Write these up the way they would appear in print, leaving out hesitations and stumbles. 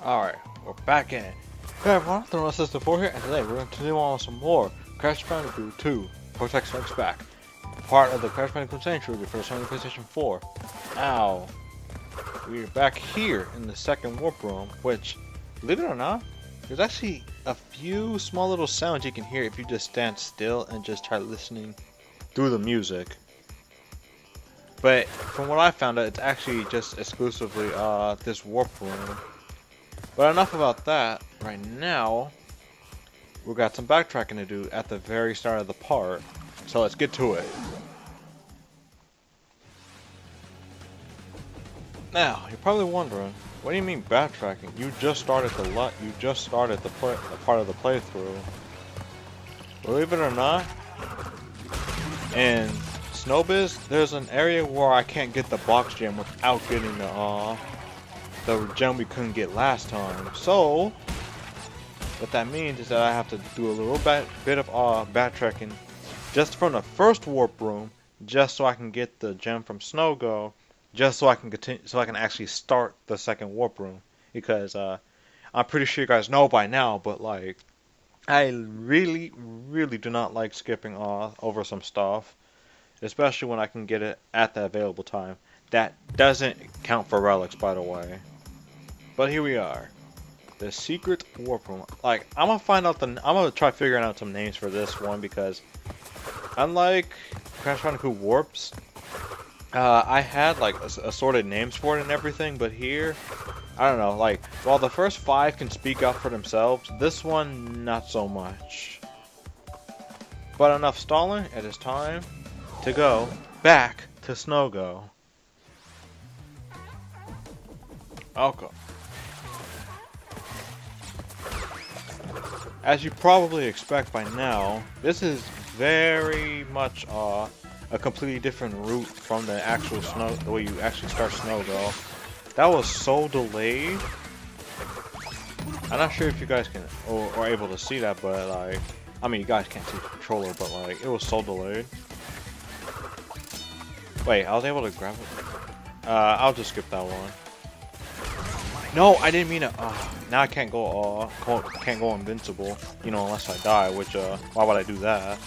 Alright, we're back in it. Hey everyone, Anthon-patapon here, and today we're going to continue on with some more Crash Bandicoot 2, Cortex Strikes Back. Part of the Crash Bandicoot Sane Trilogy for the Sony PlayStation 4. Now, we're back here in the second warp room, which, believe it or not, there's actually a few small little sounds you can hear if you just stand still and just try listening through the music. But from what I found out, it's actually just exclusively this warp room. But enough about that. Right now, we've got some backtracking to do at the very start of the part. So let's get to it. Now, you're probably wondering, what do you mean backtracking? You just started the part of the playthrough. Believe it or not, in Snowbiz, there's an area where I can't get the box gem without getting the gem we couldn't get last time. So what that means is that I have to do a little bit of backtracking just from the first warp room, just so I can get the gem from Snowgo, just so I can continue, so I can actually start the second warp room. Because I'm pretty sure you guys know by now, but like, I really do not like skipping over some stuff, especially when I can get it at the available time. That doesn't count for relics, by the way. But here we are, the secret warp room. Like, I'm gonna try figuring out some names for this one, because unlike Crash Bandicoot Warps, I had like assorted names for it and everything, but here, I don't know, like, while the first 5 can speak up for themselves, this one not so much. But enough stalling, it is time to go back to Snowgo. Welcome. As you probably expect by now, this is very much a completely different route from the actual the way you actually start Snowgo. That was so delayed. I'm not sure if you guys can or able to see that, but like, I mean, you guys can't see the controller, but like, it was so delayed. Wait, I was able to grab it. I'll just skip that one. No, I didn't mean to. Now I can't go invincible. You know, unless I die. Which, why would I do that?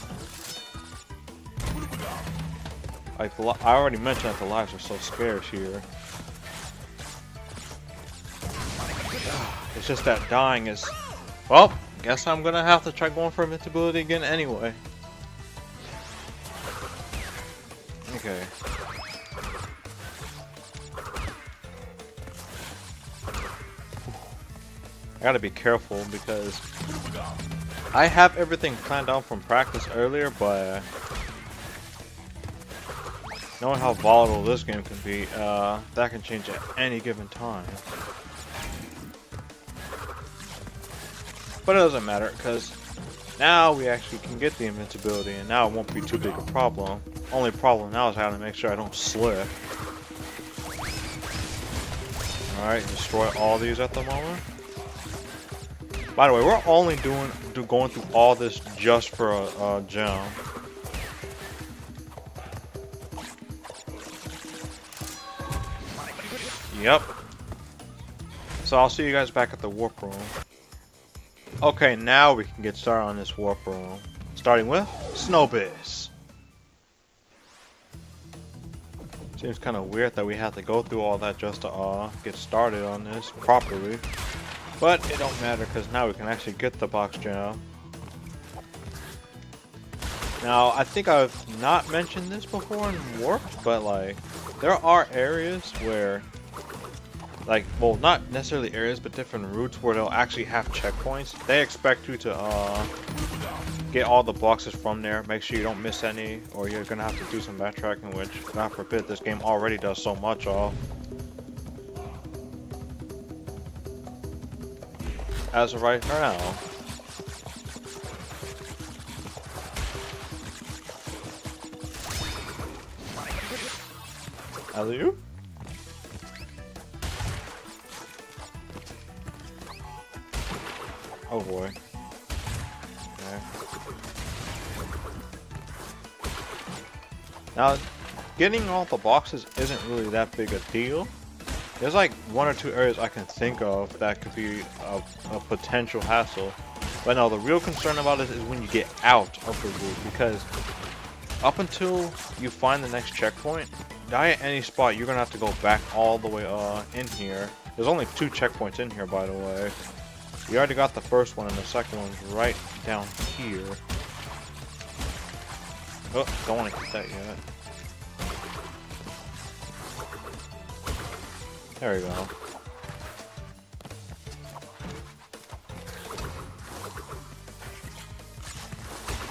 Like, I already mentioned that the lives are so scarce here. It's just that dying is. Well, guess I'm gonna have to try going for invincibility again anyway. Okay. I gotta be careful because I have everything planned out from practice earlier, but knowing how volatile this game can be, that can change at any given time. But it doesn't matter, because now we actually can get the invincibility, and now it won't be too big a problem. Only problem now is having to make sure I don't slip. Alright, destroy all these at the moment. By the way, we're only going through all this just for a gem. Yep. So I'll see you guys back at the warp room. Okay, now we can get started on this warp room. Starting with Snowbiz. Seems kind of weird that we have to go through all that just to get started on this properly. But it don't matter, because now we can actually get the box gem. Now, I think I've not mentioned this before in Warped, but like, there are areas where, like, well, not necessarily areas, but different routes where they'll actually have checkpoints. They expect you to get all the boxes from there, make sure you don't miss any, or you're gonna have to do some backtracking, which, God forbid, this game already does so much of. As of right now. Alley-oop? Oh boy. Okay. Now, getting all the boxes isn't really that big a deal. There's like one or two areas I can think of that could be a potential hassle. But no, the real concern about this is when you get out of the loop, because up until you find the next checkpoint, die at any spot, you're gonna have to go back all the way in here. There's only 2 checkpoints in here, by the way. We already got the first one, and the second one's right down here. Oh, don't want to get that yet. There we go.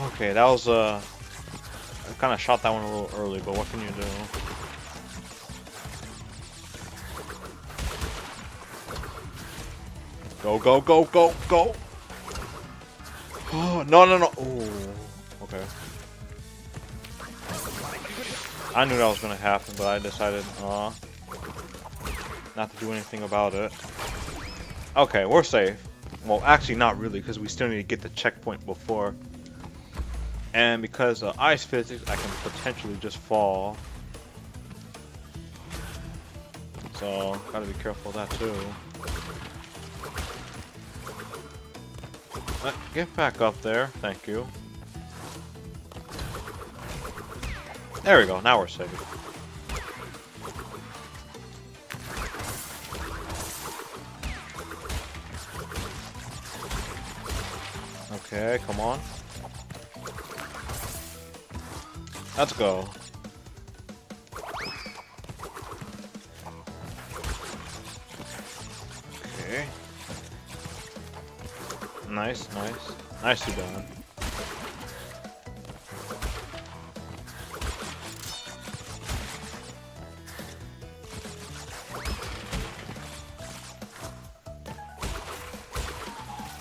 Okay, that was I kind of shot that one a little early, but what can you do? Go, go, go, go, go! Oh, no, no, no! Oh, okay. I knew that was gonna happen, but I decided, not to do anything about it. Okay, we're safe. Well, actually not really, because we still need to get the checkpoint before. And because of ice physics, I can potentially just fall. So, gotta be careful of that too. Get back up there, thank you. There we go, now we're safe. Okay, come on. Let's go. Okay. Nice, nice. Nicely done.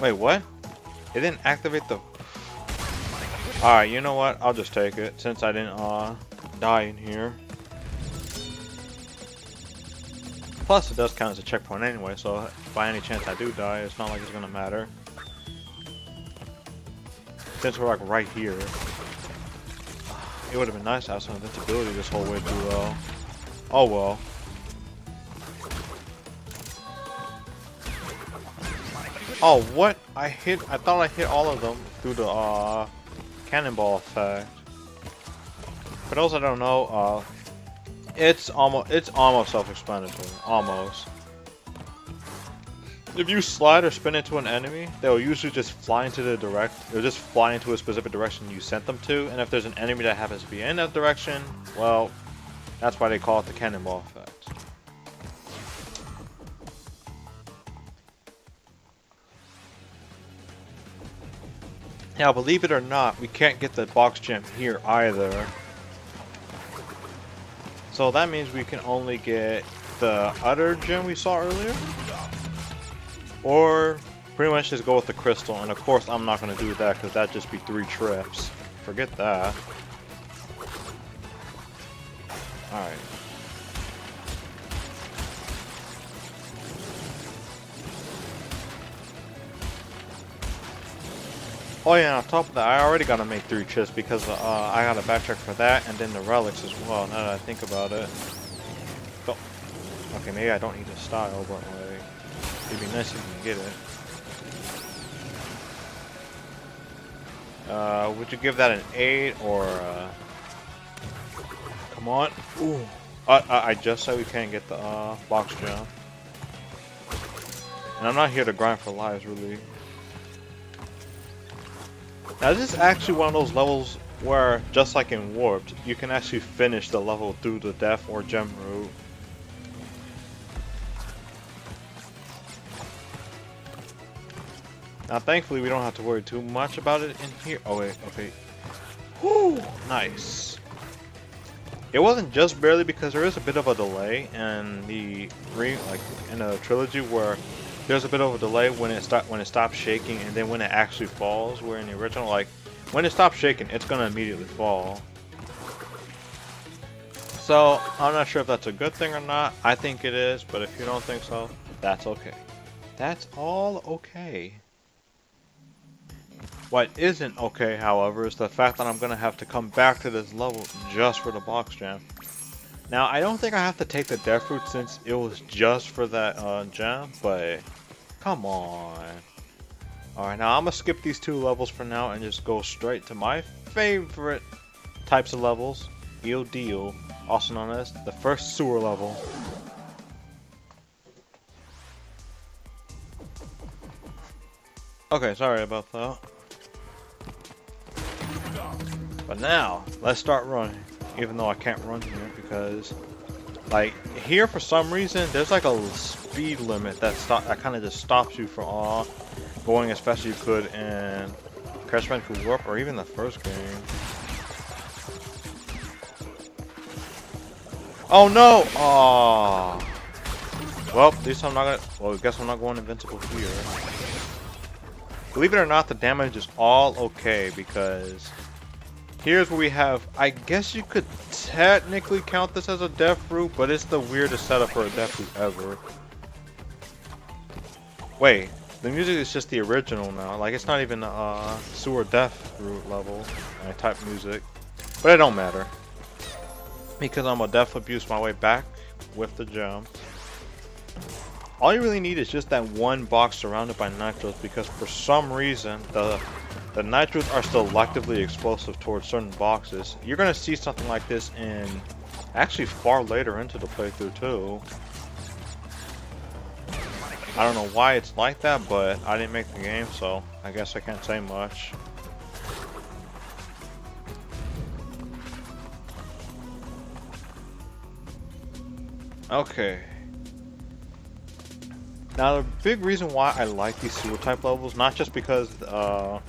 Wait, what? It didn't activate the... Alright, you know what? I'll just take it, since I didn't, die in here. Plus, it does count as a checkpoint anyway, so if by any chance I do die, it's not like it's gonna matter. Since we're, like, right here. It would have been nice to have some invincibility this whole way through, though. Oh, well. Oh, what? I thought I hit all of them through the, cannonball effect. For those that don't know, it's almost self-explanatory. Almost. If you slide or spin into an enemy, they'll usually just fly into they'll just fly into a specific direction you sent them to, and if there's an enemy that happens to be in that direction, well, that's why they call it the cannonball effect. Now, believe it or not, we can't get the box gem here either. So that means we can only get the other gem we saw earlier. Or pretty much just go with the crystal. And of course, I'm not going to do that because that'd just be 3 trips. Forget that. Alright. Oh yeah, on top of that, I already gotta make 3 chips because I gotta backtrack for that and then the relics as well, now that I think about it. Oh. Okay, maybe I don't need a style, but like, it'd be nice if you can get it. Would you give that an 8 or come on. Ooh. I just said we can't get the box gem. And I'm not here to grind for lives, really. Now this is actually one of those levels where, just like in Warped, you can actually finish the level through the death or gem route. Now thankfully we don't have to worry too much about it in here. Oh wait, okay. Whoo! Nice. It wasn't just barely because there is a bit of a delay in the trilogy where there's a bit of a delay when it stops shaking and then when it actually falls, where in the original, like, when it stops shaking, it's gonna immediately fall. So, I'm not sure if that's a good thing or not. I think it is, but if you don't think so, that's okay. That's all okay. What isn't okay, however, is the fact that I'm gonna have to come back to this level just for the box gem. Now, I don't think I have to take the Death Fruit since it was just for that gem, but come on. Alright, now I'm gonna skip these 2 levels for now and just go straight to my favorite types of levels, Il Deal, also known as the first sewer level. Okay, sorry about that. But now, let's start running. Even though I can't run here because, like, here for some reason, there's like a speed limit that kind of just stops you from going as fast as you could in Crash Bandicoot Warp or even the first game. Oh no! Aww. Well, at least I'm not gonna. Well, I guess I'm not going invincible here. Believe it or not, the damage is all okay because here's where we have. I guess you could technically count this as a Death Fruit, but it's the weirdest setup for a Death Fruit ever. Wait, the music is just the original now. Like, it's not even sewer Death Fruit level type music, but it don't matter because I'm gonna definitely abuse my way back with the gem. All you really need is just that one box surrounded by nitros because for some reason the nitros are selectively explosive towards certain boxes. You're gonna see something like this in actually far later into the playthrough too. I don't know why it's like that, but I didn't make the game, so I guess I can't say much. Okay. Now the big reason why I like these sewer type levels, not just because of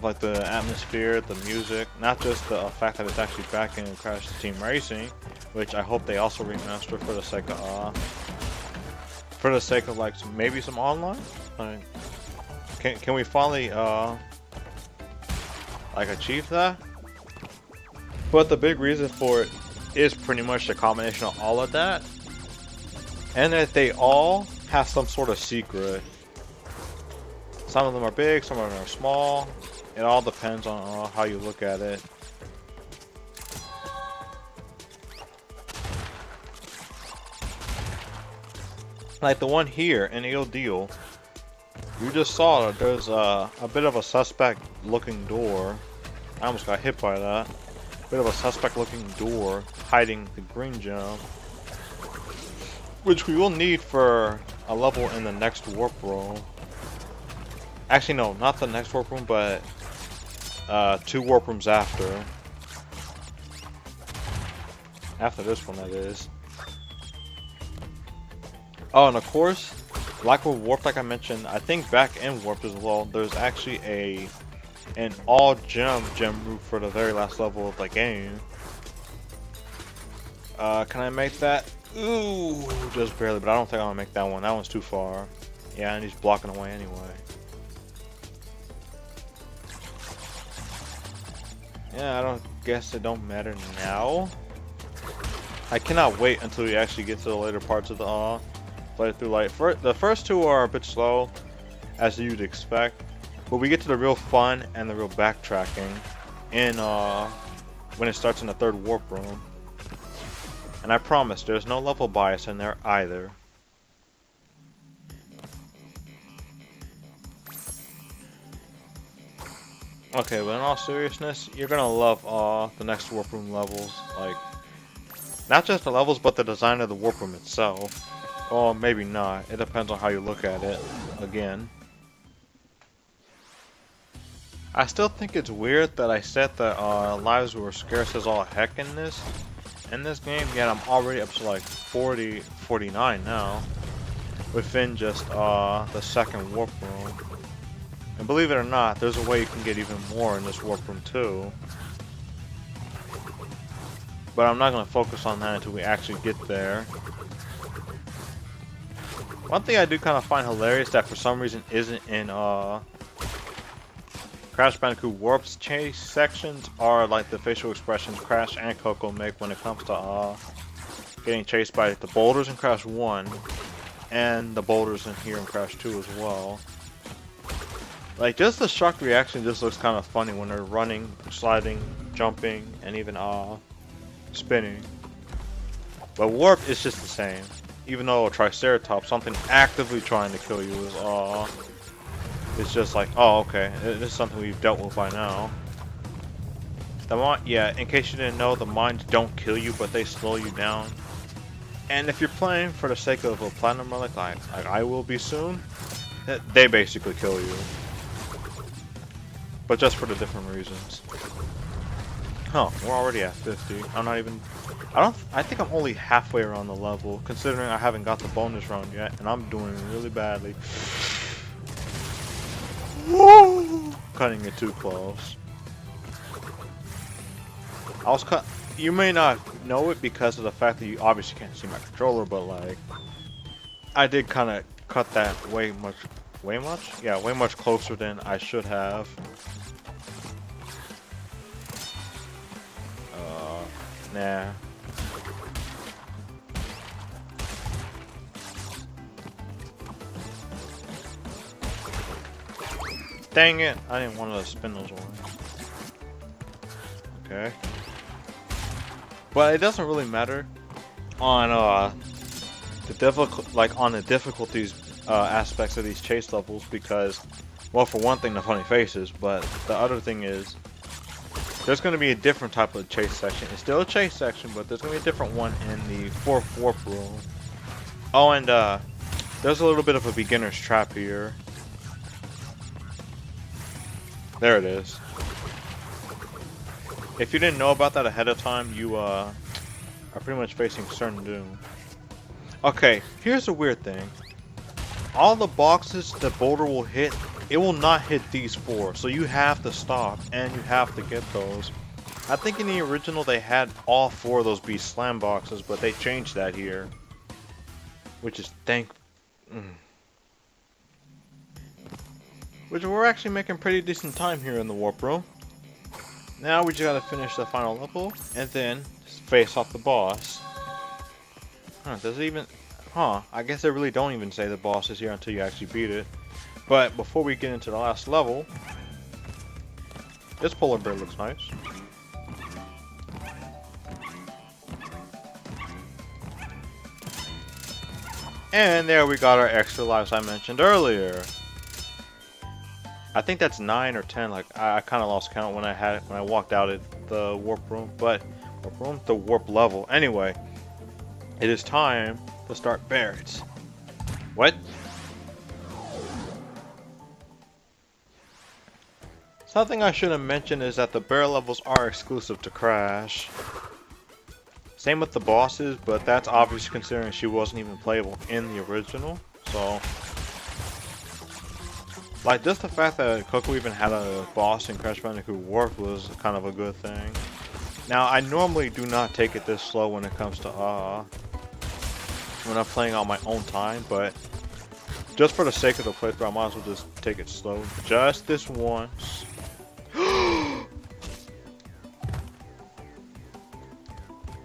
like the atmosphere, the music, not just the fact that it's actually back in Crash Team Racing, which I hope they also remaster for the sake of like maybe some online. Like, can we finally like achieve that? But the big reason for it is pretty much the combination of all of that, and that they all have some sort of secret. Some of them are big, some of them are small. It all depends on how you look at it. Like the one here in Il Deal, you just saw that there's a bit of a suspect looking door. I almost got hit by that. Bit of a suspect looking door hiding the green gem, which we will need for a level in the next warp room. Actually, no, not the next warp room, but 2 warp rooms after. After this one, that is. Oh, and of course, like with warp, like I mentioned, I think back in warp as well, there's actually an all gem route for the very last level of the game. Can I make that? Ooh, just barely, but I don't think I'm gonna make that one. That one's too far. Yeah, and he's blocking away anyway. Yeah, I don't guess it don't matter now. I cannot wait until we actually get to the later parts of the playthrough. Like, the first 2 are a bit slow, as you'd expect, but we get to the real fun and the real backtracking in when it starts in the 3rd warp room. And I promise, there's no level bias in there either. Okay, but in all seriousness, you're gonna love the next warp room levels. Like, not just the levels, but the design of the warp room itself. Or maybe not. It depends on how you look at it. Again, I still think it's weird that I said that lives were scarce as all heck in this game, yet I'm already up to like 49 now, within just the 2nd warp room. And believe it or not, there's a way you can get even more in this warp room too. But I'm not going to focus on that until we actually get there. One thing I do kind of find hilarious that for some reason isn't in Crash Bandicoot Warp's chase sections are like the facial expressions Crash and Coco make when it comes to getting chased by the boulders in Crash 1 and the boulders in here in Crash 2 as well. Like, just the shocked reaction just looks kind of funny when they're running, sliding, jumping, and even spinning. But warp is just the same. Even though a Triceratops, something actively trying to kill you is it's just like, oh, okay, this is something we've dealt with by now. Yeah, in case you didn't know, the mines don't kill you, but they slow you down. And if you're playing for the sake of a platinum relic, like I will be soon, they basically kill you. But just for the different reasons. Huh, we're already at 50. I think I'm only halfway around the level, considering I haven't got the bonus round yet, and I'm doing really badly. Cutting it too close. You may not know it because of the fact that you obviously can't see my controller, but like, I did kind of cut that way much closer than I should have. Nah. Dang it! I didn't want to spin those away. Okay. But it doesn't really matter on the difficulties aspects of these chase levels because, well, for one thing, the funny faces, but the other thing is there's going to be a different type of chase section. It's still a chase section, but there's going to be a different one in the 4th warp room. Oh, and there's a little bit of a beginner's trap here. There it is. If you didn't know about that ahead of time, you are pretty much facing certain doom. Okay, here's the weird thing. All the boxes the boulder will hit, it will not hit these 4, so you have to stop and you have to get those. I think in the original they had all 4 of those be slam boxes, but they changed that here, which is which we're actually making pretty decent time here in the warp room. Now we just gotta finish the final level and then face off the boss. Huh, does it even? Huh, I guess they really don't even say the boss is here until you actually beat it. But before we get into the last level, this polar bear looks nice. And there we got our extra lives I mentioned earlier. I think that's 9 or 10. Like I kind of lost count when I walked out at the warp room, the warp level. Anyway, it is time to start Barrett's. What? Something I should have mentioned is that the bear levels are exclusive to Crash. Same with the bosses, but that's obvious considering she wasn't even playable in the original. So, like, just the fact that Coco even had a boss in Crash Bandicoot Warp was kind of a good thing. Now, I normally do not take it this slow when it comes to when I'm playing on my own time, but just for the sake of the playthrough, I might as well just take it slow. Just this once.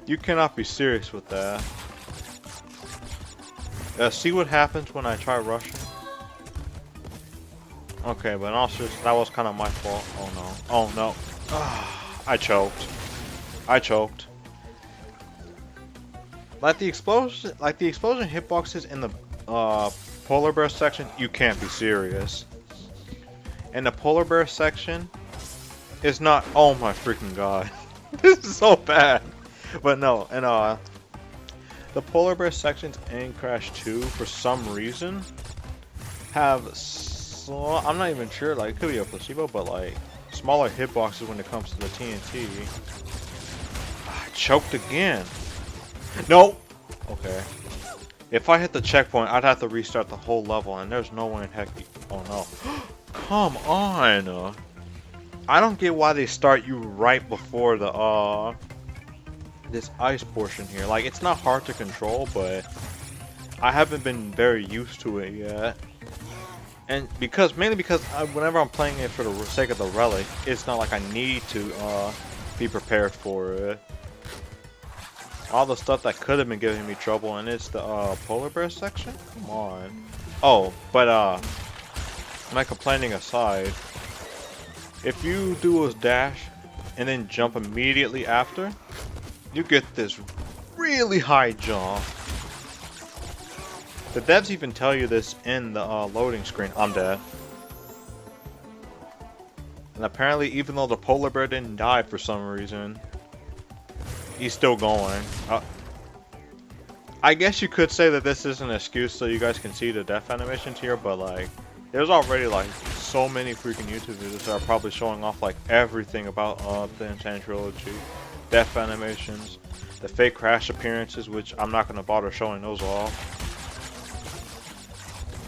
You cannot be serious with that. See what happens when I try rushing? Okay, but also that was kind of my fault. Oh no. Oh no. I choked. Like the explosion hitboxes in the polar bear section, you can't be serious. And the polar bear section is not. Oh my freaking god. This is so bad. But no, and the polar bear sections in Crash 2 for some reason have I'm not even sure, like it could be a placebo, but like smaller hitboxes when it comes to the TNT. I choked again. No. Okay. If I hit the checkpoint, I'd have to restart the whole level, and there's no way in heck. Oh no. Come on. I don't get why they start you right before the this ice portion here. Like, it's not hard to control, but I haven't been very used to it yet. And mainly because whenever I'm playing it for the sake of the relic, it's not like I need to be prepared for it. All the stuff that could have been giving me trouble, and it's the polar bear section? Come on. Oh, but my complaining aside, if you do a dash and then jump immediately after, you get this really high jump. The devs even tell you this in the loading screen. I'm dead. And apparently, even though the polar bear didn't die for some reason, he's still going. I guess you could say that this is an excuse so you guys can see the death animations here, but like, there's already like so many freaking YouTube videos that are probably showing off like everything about the Sane Trilogy, death animations, the fake Crash appearances, which I'm not gonna bother showing those off.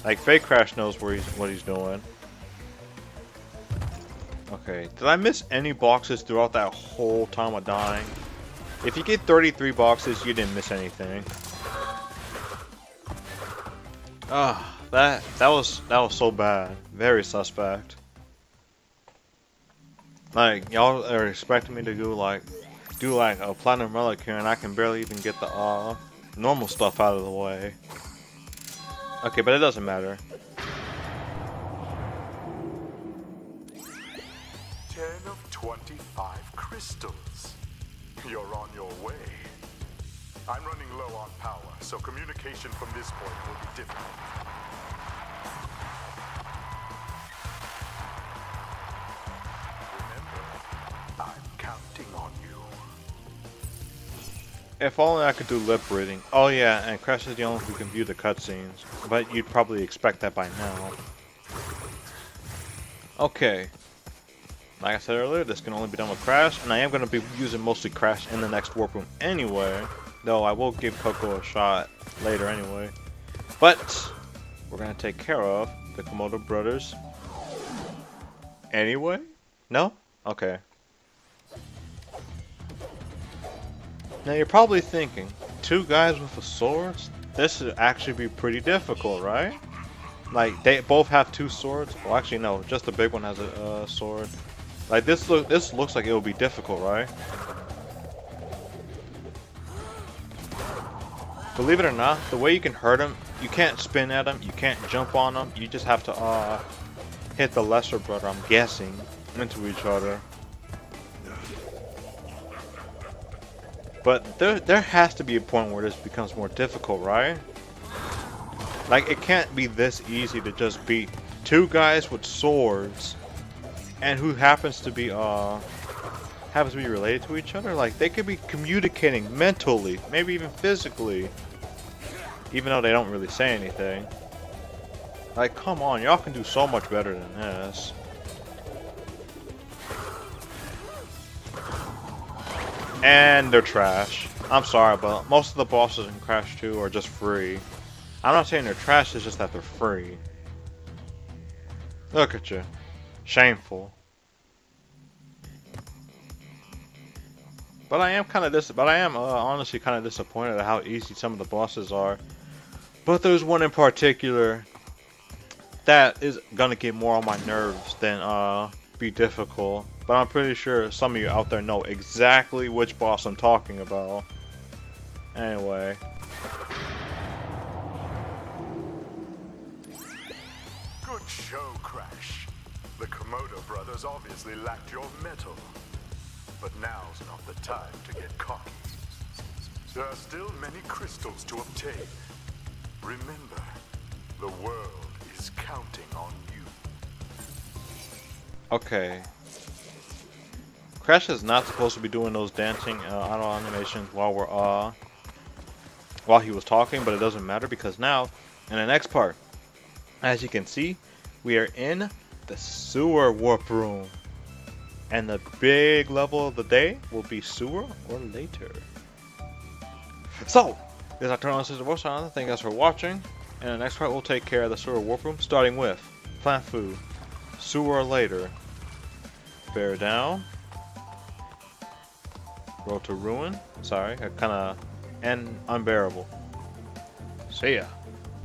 Like, fake Crash knows what he's doing. Okay, did I miss any boxes throughout that whole time of dying? If you get 33 boxes, you didn't miss anything. Ah, that was so bad. Very suspect. Like, y'all are expecting me to do like a platinum relic here, and I can barely even get the normal stuff out of the way. Okay, but it doesn't matter. 10 of 25 crystals. You're on your way. I'm running low on power, so communication from this point will be difficult. Remember, I'm counting on you. If only I could do lip reading. Oh yeah, and Crash is the only who can view the cutscenes, but you'd probably expect that by now. Okay. Like I said earlier, this can only be done with Crash, and I am going to be using mostly Crash in the next warp room anyway, though I will give Coco a shot later anyway. But we're going to take care of the Komodo brothers anyway? No? Okay. Now you're probably thinking, 2 guys with a sword? This would actually be pretty difficult, right? Like, they both have 2 swords? Well, actually no, just the big one has a sword. Like, this looks like it will be difficult, right? Believe it or not, the way you can hurt them, you can't spin at them, you can't jump on them, you just have to hit the lesser brother, I'm guessing, into each other. But there has to be a point where this becomes more difficult, right? Like, it can't be this easy to just beat 2 guys with swords and who happens to be related to each other. Like, they could be communicating mentally, maybe even physically, even though they don't really say anything. Like, come on, y'all can do so much better than this. And they're trash. I'm sorry, but most of the bosses in Crash 2 are just free. I'm not saying they're trash, it's just that they're free. Look at you. Shameful. But I am honestly kind of disappointed at how easy some of the bosses are. But there's one in particular that is gonna get more on my nerves than be difficult. But I'm pretty sure some of you out there know exactly which boss I'm talking about. Anyway. Good show, Crash. The Komodo brothers obviously lacked your mettle. But now's not the time to get cocky. There are still many crystals to obtain. Remember, the world is counting on you. Okay. Crash is not supposed to be doing those dancing auto animations while he was talking, but it doesn't matter because now, in the next part, as you can see, we are in the sewer warp room. And the big level of the day will be sewer or later. So, this is Nocturnal Sister Voice Channel. Thank you guys for watching. And the next part we'll take care of the sewer warp room, starting with plant food, sewer or later, bear down, road to ruin. Sorry, and unbearable. See ya.